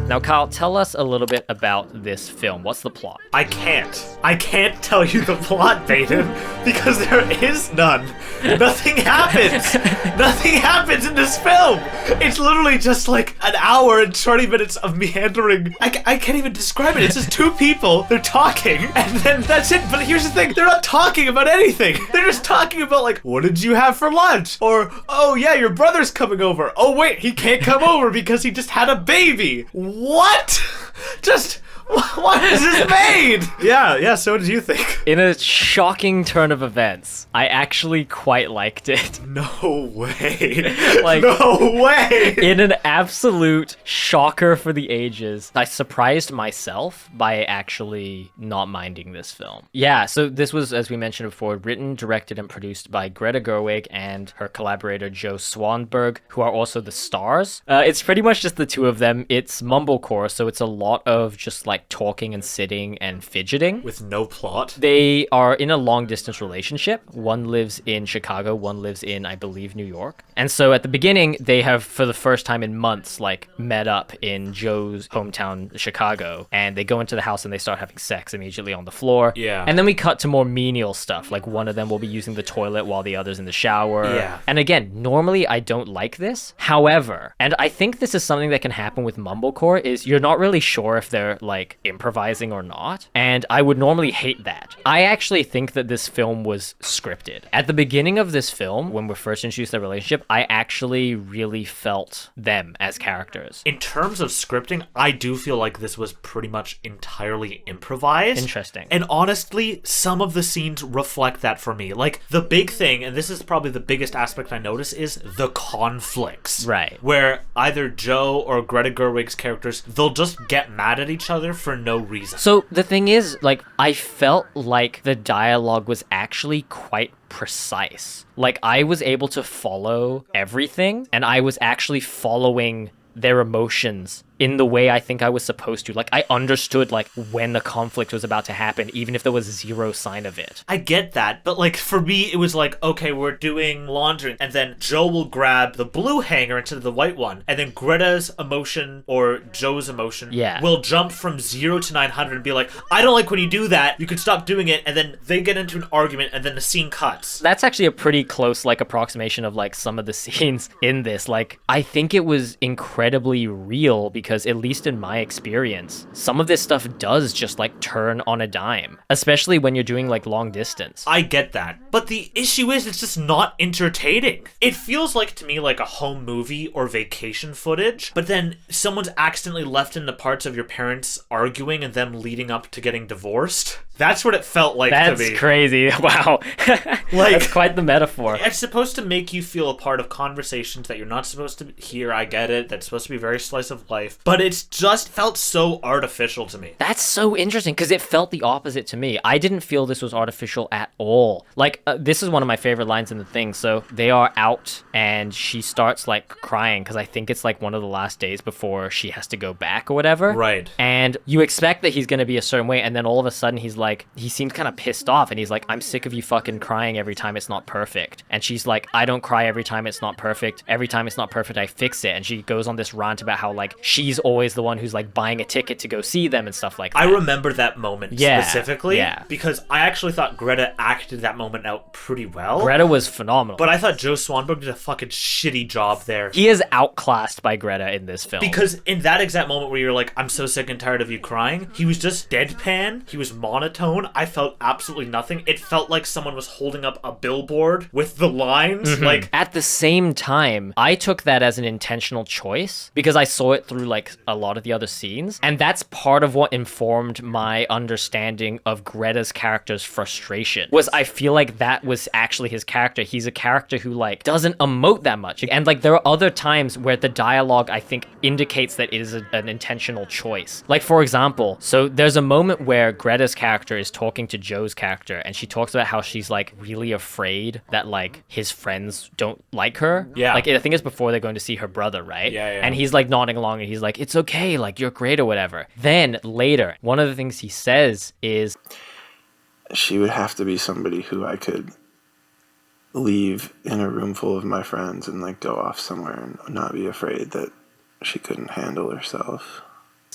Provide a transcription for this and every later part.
Now, Kyle, tell us a little bit about this film. What's the plot? I can't tell you the plot, Baden, because there is none. Nothing happens. Nothing happens in this film. It's literally just like an hour and 20 minutes of meandering. I can't even describe it. It's just two people. They're talking, and then that's it. But here's the thing. They're not talking about anything. They're just talking about, like, what did you have for lunch? Or, oh, yeah, your brother's coming over. Oh, wait, he can't come over because he just had a baby. What? Just... What is this made? Yeah, so what did you think? In a shocking turn of events, I actually quite liked it. No way. No way. In an absolute shocker for the ages, I surprised myself by actually not minding this film. Yeah, so this was, as we mentioned before, written, directed, and produced by Greta Gerwig and her collaborator Joe Swanberg, who are also the stars. It's pretty much just the two of them. It's mumblecore, so it's a lot of just like talking and sitting and fidgeting. With no plot? They are in a long distance relationship. One lives in Chicago, one lives in, I believe, New York. And so at the beginning, they have, for the first time in months, like met up in Joe's hometown, Chicago, and they go into the house and they start having sex immediately on the floor. Yeah. And then we cut to more menial stuff, like one of them will be using the toilet while the other's in the shower. Yeah. And again, normally I don't like this. However, and I think this is something that can happen with mumblecore, is you're not really sure if they're like improvising or not, and I would normally hate that. I actually think that this film was scripted. At the beginning of this film, when we first introduced their relationship, I actually really felt them as characters. In terms of scripting, I do feel like this was pretty much entirely improvised. Interesting. And honestly, some of the scenes reflect that for me. Like, the big thing, and this is probably the biggest aspect I notice, is the conflicts. Right. Where either Joe or Greta Gerwig's characters, they'll just get mad at each other for no reason. So the thing is, like, I felt like the dialogue was actually quite precise. Like, I was able to follow everything, and I was actually following their emotions in the way I think I was supposed to. Like, I understood, like, when the conflict was about to happen, even if there was zero sign of it. I get that, but, like, for me, it was like, okay, we're doing laundry, and then Joe will grab the blue hanger instead of the white one, and then Greta's emotion, or Joe's emotion, will jump from 0 to 900 and be like, I don't like when you do that, you could stop doing it, and then they get into an argument, and then the scene cuts. That's actually a pretty close, like, approximation of, like, some of the scenes in this. Like, I think it was incredibly real, because at least in my experience, some of this stuff does just like turn on a dime, especially when you're doing like long distance. I get that, but the issue is it's just not entertaining. It feels like to me like a home movie or vacation footage, but then someone's accidentally left in the parts of your parents arguing and them leading up to getting divorced. That's what it felt like to me. That's crazy. Wow. That's quite the metaphor. It's supposed to make you feel a part of conversations that you're not supposed to hear. I get it. That's supposed to be very slice of life. But it's just felt so artificial to me. That's so interesting, because it felt the opposite to me. I didn't feel this was artificial at all. Like, this is one of my favorite lines in the thing. So they are out and she starts like crying, because I think it's like one of the last days before she has to go back or whatever. Right. And you expect that he's going to be a certain way, and then all of a sudden he's like, he seems kind of pissed off, and he's like, I'm sick of you fucking crying every time it's not perfect. And she's like, I don't cry every time it's not perfect. Every time it's not perfect, I fix it. And she goes on this rant about how like she's always the one who's like buying a ticket to go see them and stuff like that. I remember that moment specifically because I actually thought Greta acted that moment out pretty well. Greta was phenomenal. But I thought Joe Swanberg did a fucking shitty job there. He is outclassed by Greta in this film. Because in that exact moment where you're like, I'm so sick and tired of you crying, he was just deadpan. He was monotone. I felt absolutely nothing. It felt like someone was holding up a billboard with the lines. Mm-hmm. Like, at the same time, I took that as an intentional choice because I saw it through like a lot of the other scenes. And that's part of what informed my understanding of Greta's character's frustration, was I feel like that was actually his character. He's a character who like doesn't emote that much. And like there are other times where the dialogue, I think, indicates that it is an intentional choice. Like, for example, so there's a moment where Greta's character is talking to Joe's character, and she talks about how she's like really afraid that like his friends don't like her. Yeah. Like, I think it's before they're going to see her brother, right? Yeah. And he's like nodding along, and he's like, it's okay, like you're great or whatever. Then later, one of the things he says is, she would have to be somebody who I could leave in a room full of my friends and like go off somewhere and not be afraid that she couldn't handle herself.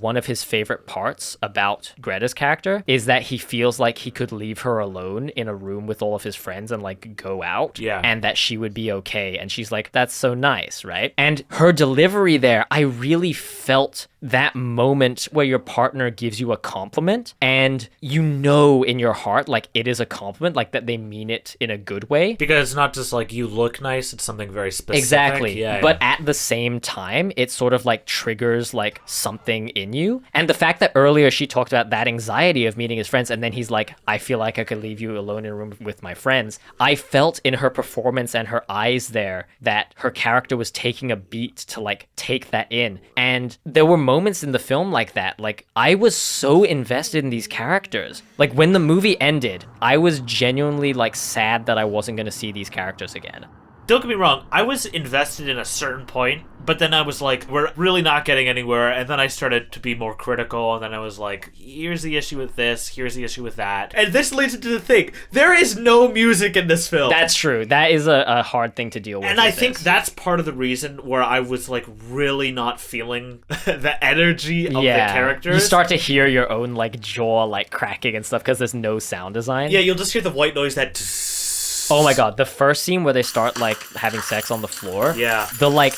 One of his favorite parts about Greta's character is that he feels like he could leave her alone in a room with all of his friends and like go out, Yeah. and that she would be okay. And she's like, that's so nice, right? And her delivery there, I really felt that moment where your partner gives you a compliment and you know in your heart like it is a compliment, like that they mean it in a good way. Because it's not just like you look nice, it's something very specific. Exactly. Yeah, but at the same time, it sort of like triggers like something in you. And the fact that earlier she talked about that anxiety of meeting his friends, and then he's like, I feel like I could leave you alone in a room with my friends. I felt in her performance and her eyes there that her character was taking a beat to like take that in. And there were moments in the film like that. Like I was so invested in these characters. Like when the movie ended, I was genuinely like sad that I wasn't going to see these characters again. Don't get me wrong, I was invested in a certain point, but then I was like, we're really not getting anywhere, and then I started to be more critical, and then I was like, here's the issue with this, here's the issue with that. And this leads into the thing, there is no music in this film. That's true. That is a hard thing to deal with. And I think that's part of the reason where I was like really not feeling the energy of the characters. You start to hear your own like jaw like cracking and stuff because there's no sound design. Yeah, you'll just hear the white noise that... Oh my god, the first scene where they start like having sex on the floor. Yeah. The like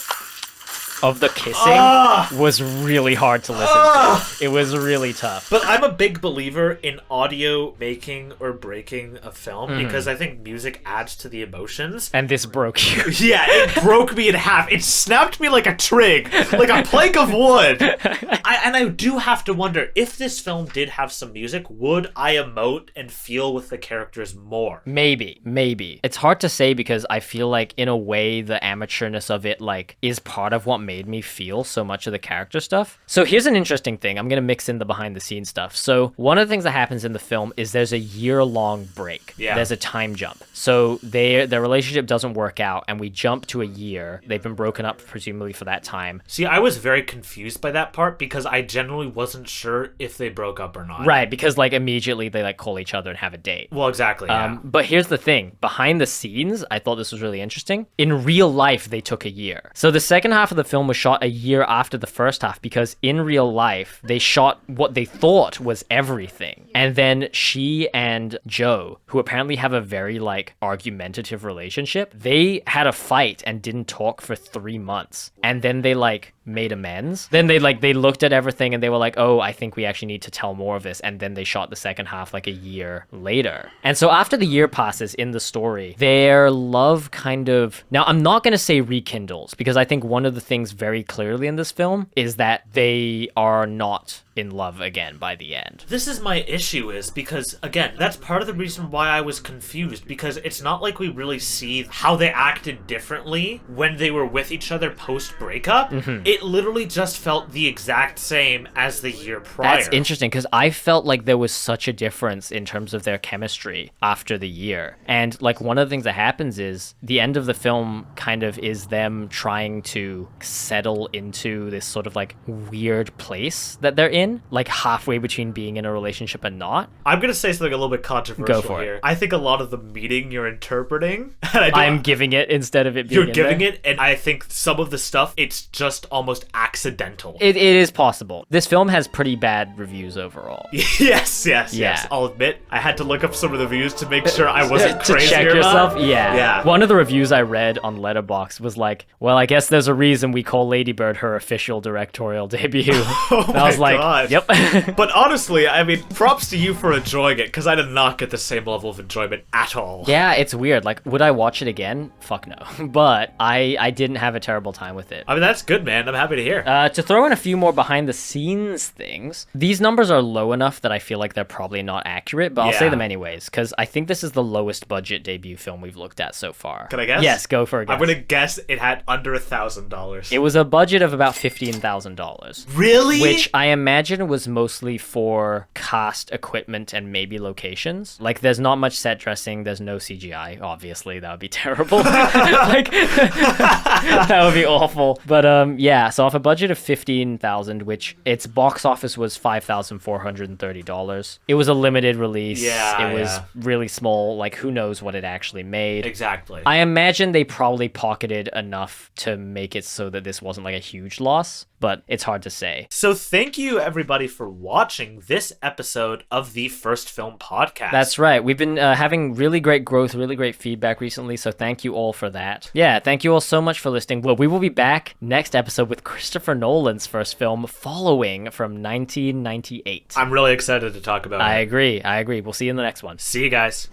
of the kissing was really hard to listen to. It was really tough. But I'm a big believer in audio making or breaking a film because I think music adds to the emotions. And this broke you. Yeah, it broke me in half. It snapped me like a twig, like a plank of wood. And I do have to wonder, if this film did have some music, would I emote and feel with the characters more? Maybe. It's hard to say because I feel like in a way the amateurness of it like is part of what made me feel so much of the character stuff. So here's an interesting thing. I'm going to mix in the behind the scenes stuff. So one of the things that happens in the film is there's a year-long break. Yeah. There's a time jump. So their relationship doesn't work out and we jump to a year. They've been broken up presumably for that time. See, I was very confused by that part because I generally wasn't sure if they broke up or not. Right, because like immediately they like call each other and have a date. Well, exactly, yeah. But here's the thing. Behind the scenes, I thought this was really interesting. In real life, they took a year. So the second half of the film was shot a year after the first half because in real life, they shot what they thought was everything. And then she and Joe, who apparently have a very like argumentative relationship, they had a fight and didn't talk for 3 months. And then they like made amends. Then they looked at everything and they were like, oh, I think we actually need to tell more of this. And then they shot the second half like a year later. And so after the year passes in the story, their love kind of, now I'm not going to say rekindles because I think one of the things very clearly in this film is that they are not in love again by the end. This is my issue is because, again, that's part of the reason why I was confused because it's not like we really see how they acted differently when they were with each other post-breakup. It literally just felt the exact same as the year prior. That's interesting because I felt like there was such a difference in terms of their chemistry after the year. And like one of the things that happens is the end of the film kind of is them trying to settle into this sort of like weird place that they're in, like halfway between being in a relationship and not. I'm going to say something a little bit controversial Go for here. it. I think a lot of the meaning you're interpreting, I'm giving it instead of it being you're giving it, and I think some of the stuff, it's just almost accidental. It is possible. This film has pretty bad reviews overall. Yes. Yeah. I'll admit, I had to look up some of the reviews to make sure I wasn't to crazy check or yourself. not. Yeah. One of the reviews I read on Letterboxd was like, well, I guess there's a reason we call Lady Bird her official directorial debut. Oh I was my like, God. yep. But honestly, I mean, props to you for enjoying it, because I did not get the same level of enjoyment at all. Yeah, it's weird. Like, would I watch it again? Fuck no. But I didn't have a terrible time with it. I mean, that's good, man. I'm happy to hear. To throw in a few more behind the scenes things, these numbers are low enough that I feel like they're probably not accurate, but I'll say Yeah. them anyways, because I think this is the lowest budget debut film we've looked at so far. Can I guess? Yes, go for a guess. I'm gonna guess it had under $1,000. It was a budget of about $15,000. Really? Which I imagine was mostly for cast, equipment, and maybe locations. Like, there's not much set dressing. There's no CGI. Obviously, that would be terrible. like, That would be awful. But yeah, so off a budget of $15,000, which its box office was $5,430. It was a limited release. Yeah, it was really small. Like, who knows what it actually made? Exactly. I imagine they probably pocketed enough to make it so that this wasn't like a huge loss, but it's hard to say. So thank you everybody for watching this episode of the First Film Podcast. That's right. We've been having really great growth, really great feedback recently, so thank you all for that. Yeah, thank you all so much for listening. Well, we will be back next episode with Christopher Nolan's first film, Following, from 1998. I'm really excited to talk about it. I agree. We'll see you in the next one. See you guys.